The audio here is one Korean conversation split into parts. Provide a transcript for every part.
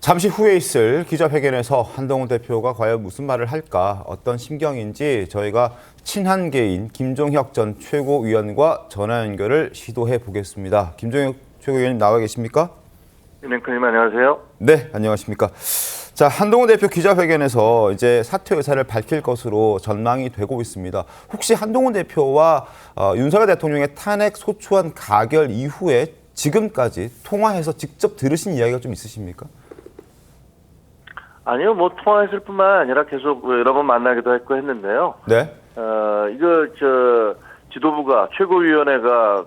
잠시 후에 있을 기자회견에서 한동훈 대표가 과연 무슨 말을 할까, 어떤 심경인지 저희가 친한계인 김종혁 전 최고위원과 전화 연결을 시도해 보겠습니다. 김종혁 최고위원님 나와 계십니까? 랭크님 안녕하세요. 네, 안녕하십니까. 자, 한동훈 대표 기자회견에서 이제 사퇴 의사를 밝힐 것으로 전망이 되고 있습니다. 혹시 한동훈 대표와 윤석열 대통령의 탄핵 소추안 가결 이후에 지금까지 통화해서 직접 들으신 이야기가 좀 있으십니까? 아니요, 뭐 통화했을 뿐만 아니라 계속 여러 번 만나기도 했고 했는데요. 네. 지도부가 최고위원회가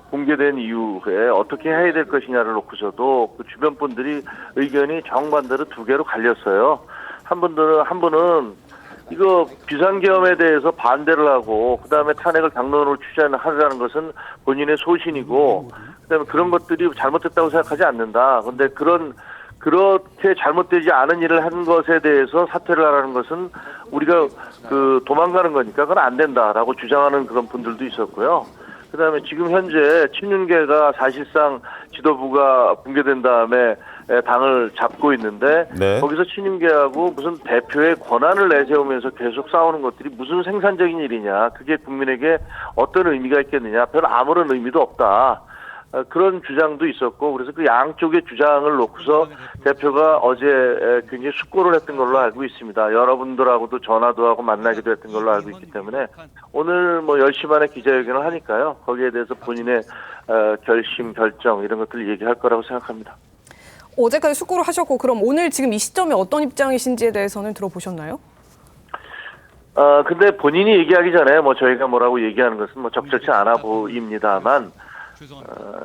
공개된 이후에 어떻게 해야 될 것이냐를 놓고서도 그 주변 분들이 의견이 정반대로 두 개로 갈렸어요. 한 분은 이거 비상계엄에 대해서 반대를 하고 그다음에 탄핵을 당론으로 추진하라는 것은 본인의 소신이고 그다음에 그런 것들이 잘못됐다고 생각하지 않는다. 근데 그렇게 잘못되지 않은 일을 한 것에 대해서 사퇴를 하라는 것은 우리가 도망가는 거니까 그건 안 된다라고 주장하는 그런 분들도 있었고요. 그다음에 지금 현재 친윤계가 사실상 지도부가 붕괴된 다음에 당을 잡고 있는데 네. 거기서 친윤계하고 무슨 대표의 권한을 내세우면서 계속 싸우는 것들이 무슨 생산적인 일이냐, 그게 국민에게 어떤 의미가 있겠느냐, 별 아무런 의미도 없다. 그런 주장도 있었고, 그래서 그 양쪽의 주장을 놓고서 대표가 어제 굉장히 숙고를 했던 걸로 알고 있습니다. 여러분들하고도 전화도 하고 만나기도 했던 걸로 알고 있기 때문에 오늘 10시 만에 기자회견을 하니까요. 거기에 대해서 본인의 결심, 결정 이런 것들을 얘기할 거라고 생각합니다. 어제까지 숙고를 하셨고 그럼 오늘 지금 이 시점에 어떤 입장이신지에 대해서는 들어보셨나요? 근데 본인이 얘기하기 전에 저희가 뭐라고 얘기하는 것은 적절치 않아 보입니다만,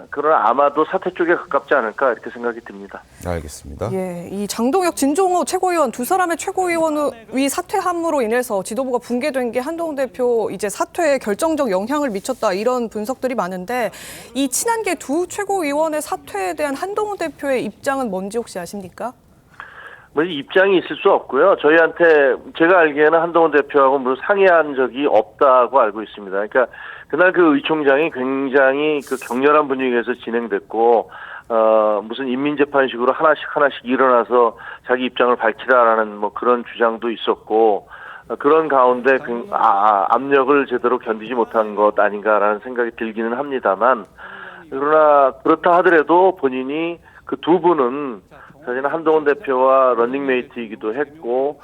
그러나 아마도 사퇴 쪽에 가깝지 않을까 이렇게 생각이 듭니다. 알겠습니다. 예, 이 장동혁, 진종호 최고위원 두 사람의 최고위원이 사퇴함으로 인해서 지도부가 붕괴된 게 한동훈 대표 이제 사퇴에 결정적 영향을 미쳤다 이런 분석들이 많은데 이 친한계 두 최고위원의 사퇴에 대한 한동훈 대표의 입장은 뭔지 혹시 아십니까? 입장이 있을 수 없고요. 저희한테 제가 알기에는 한동훈 대표하고 상의한 적이 없다고 알고 있습니다. 그러니까 그날 그 의총장이 굉장히 격렬한 분위기에서 진행됐고 무슨 인민재판식으로 하나씩 일어나서 자기 입장을 밝히라라는 그런 주장도 있었고 그런 가운데 압력을 제대로 견디지 못한 것 아닌가라는 생각이 들기는 합니다만, 그러나 그렇다 하더라도 본인이 그 두 분은 사실 한동훈 대표와 런닝메이트이기도 했고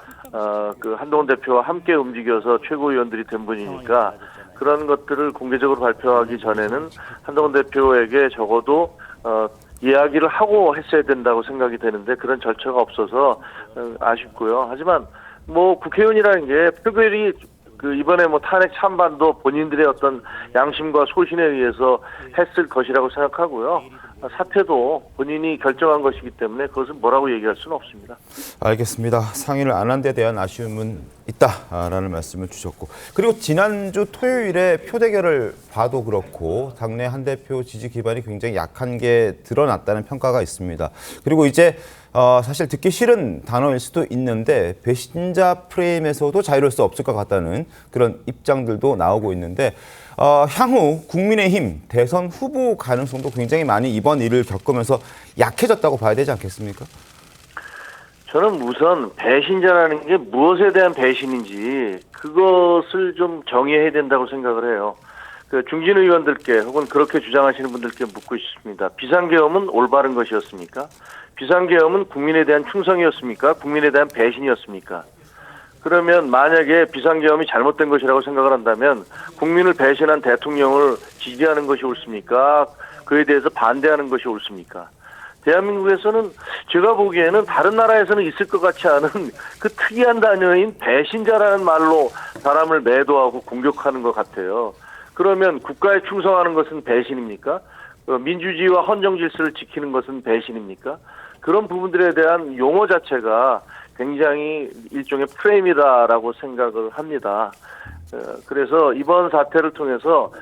한동훈 대표와 함께 움직여서 최고위원들이 된 분이니까 그런 것들을 공개적으로 발표하기 전에는 한동훈 대표에게 적어도 이야기를 하고 했어야 된다고 생각이 되는데 그런 절차가 없어서 아쉽고요. 하지만 국회의원이라는 게 특별히 이번에 탄핵 찬반도 본인들의 어떤 양심과 소신에 의해서 했을 것이라고 생각하고요. 사퇴도 본인이 결정한 것이기 때문에 그것은 뭐라고 얘기할 수는 없습니다. 알겠습니다. 상의를 안 한 데 대한 아쉬움은 있다라는 말씀을 주셨고, 그리고 지난주 토요일에 표대결을 봐도 그렇고 당내 한 대표 지지 기반이 굉장히 약한 게 드러났다는 평가가 있습니다. 그리고 이제 사실 듣기 싫은 단어일 수도 있는데 배신자 프레임에서도 자유로울 수 없을 것 같다는 그런 입장들도 나오고 있는데 향후 국민의힘 대선 후보 가능성도 굉장히 많이 이번 일을 겪으면서 약해졌다고 봐야 되지 않겠습니까? 저는 우선 배신자라는 게 무엇에 대한 배신인지 그것을 좀 정의해야 된다고 생각을 해요. 중진 의원들께 혹은 그렇게 주장하시는 분들께 묻고 싶습니다. 비상계엄은 올바른 것이었습니까? 비상계엄은 국민에 대한 충성이었습니까? 국민에 대한 배신이었습니까? 그러면 만약에 비상계엄이 잘못된 것이라고 생각을 한다면 국민을 배신한 대통령을 지지하는 것이 옳습니까? 그에 대해서 반대하는 것이 옳습니까? 대한민국에서는 제가 보기에는 다른 나라에서는 있을 것 같지 않은 그 특이한 단어인 배신자라는 말로 사람을 매도하고 공격하는 것 같아요. 그러면 국가에 충성하는 것은 배신입니까? 민주주의와 헌정 질서를 지키는 것은 배신입니까? 그런 부분들에 대한 용어 자체가 굉장히 일종의 프레임이다라고 생각을 합니다. 그래서 이번 사태를 통해서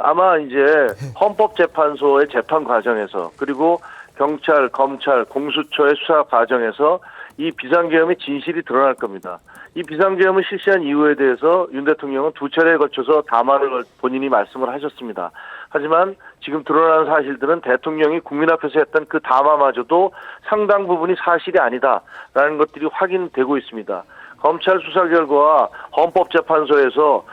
아마 이제 헌법재판소의 재판 과정에서 그리고 경찰, 검찰, 공수처의 수사 과정에서 이 비상계엄의 진실이 드러날 겁니다. 이 비상계엄을 실시한 이유에 대해서 윤 대통령은 두 차례에 걸쳐서 담화를 본인이 말씀을 하셨습니다. 하지만 지금 드러나는 사실들은 대통령이 국민 앞에서 했던 그 담화마저도 상당 부분이 사실이 아니다라는 것들이 확인되고 있습니다. 검찰 수사 결과와 헌법재판소에서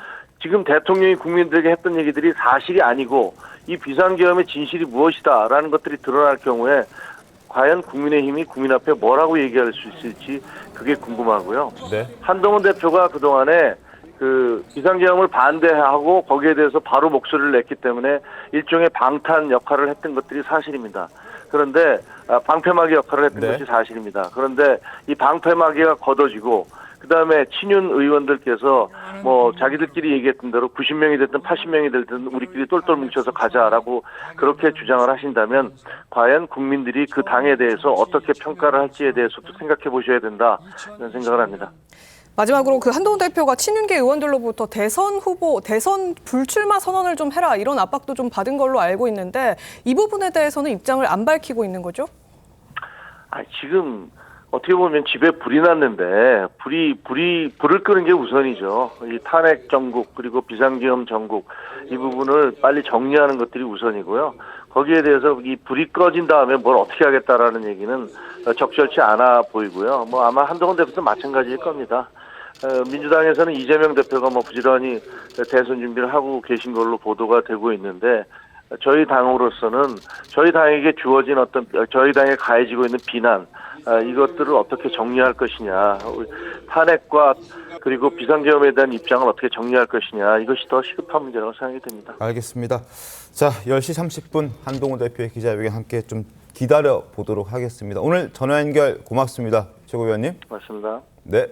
지금 대통령이 국민들에게 했던 얘기들이 사실이 아니고 이 비상계엄의 진실이 무엇이다라는 것들이 드러날 경우에 과연 국민의힘이 국민 앞에 뭐라고 얘기할 수 있을지 그게 궁금하고요. 네. 한동훈 대표가 그동안에 그 비상계엄을 반대하고 거기에 대해서 바로 목소리를 냈기 때문에 일종의 방탄 역할을 했던 것들이 사실입니다. 그런데 방패막이 역할을 했던 네. 것이 사실입니다. 그런데 이 방패막이가 걷어지고 그다음에 친윤 의원들께서 뭐 자기들끼리 얘기했던 대로 90명이 됐든 80명이 됐든 우리끼리 똘똘 뭉쳐서 가자라고 그렇게 주장을 하신다면 과연 국민들이 그 당에 대해서 어떻게 평가를 할지에 대해서도 생각해 보셔야 된다 이런 생각을 합니다. 마지막으로 그 한동훈 대표가 친윤계 의원들로부터 대선 불출마 선언을 좀 해라 이런 압박도 좀 받은 걸로 알고 있는데 이 부분에 대해서는 입장을 안 밝히고 있는 거죠? 지금 어떻게 보면 집에 불이 났는데 불을 끄는 게 우선이죠. 이 탄핵 정국 그리고 비상계엄 정국 이 부분을 빨리 정리하는 것들이 우선이고요. 거기에 대해서 이 불이 꺼진 다음에 뭘 어떻게 하겠다라는 얘기는 적절치 않아 보이고요. 뭐 아마 한동훈 대표도 마찬가지일 겁니다. 민주당에서는 이재명 대표가 뭐 부지런히 대선 준비를 하고 계신 걸로 보도가 되고 있는데 저희 당으로서는 저희 당에게 주어진 저희 당에 가해지고 있는 비난 이것들을 어떻게 정리할 것이냐, 탄핵과 그리고 비상계엄에 대한 입장을 어떻게 정리할 것이냐 이것이 더 시급한 문제라고 생각이 됩니다. 알겠습니다. 자, 10시 30분 한동훈 대표의 기자회견 함께 좀 기다려 보도록 하겠습니다. 오늘 전화 연결 고맙습니다. 최고위원님. 맞습니다. 네.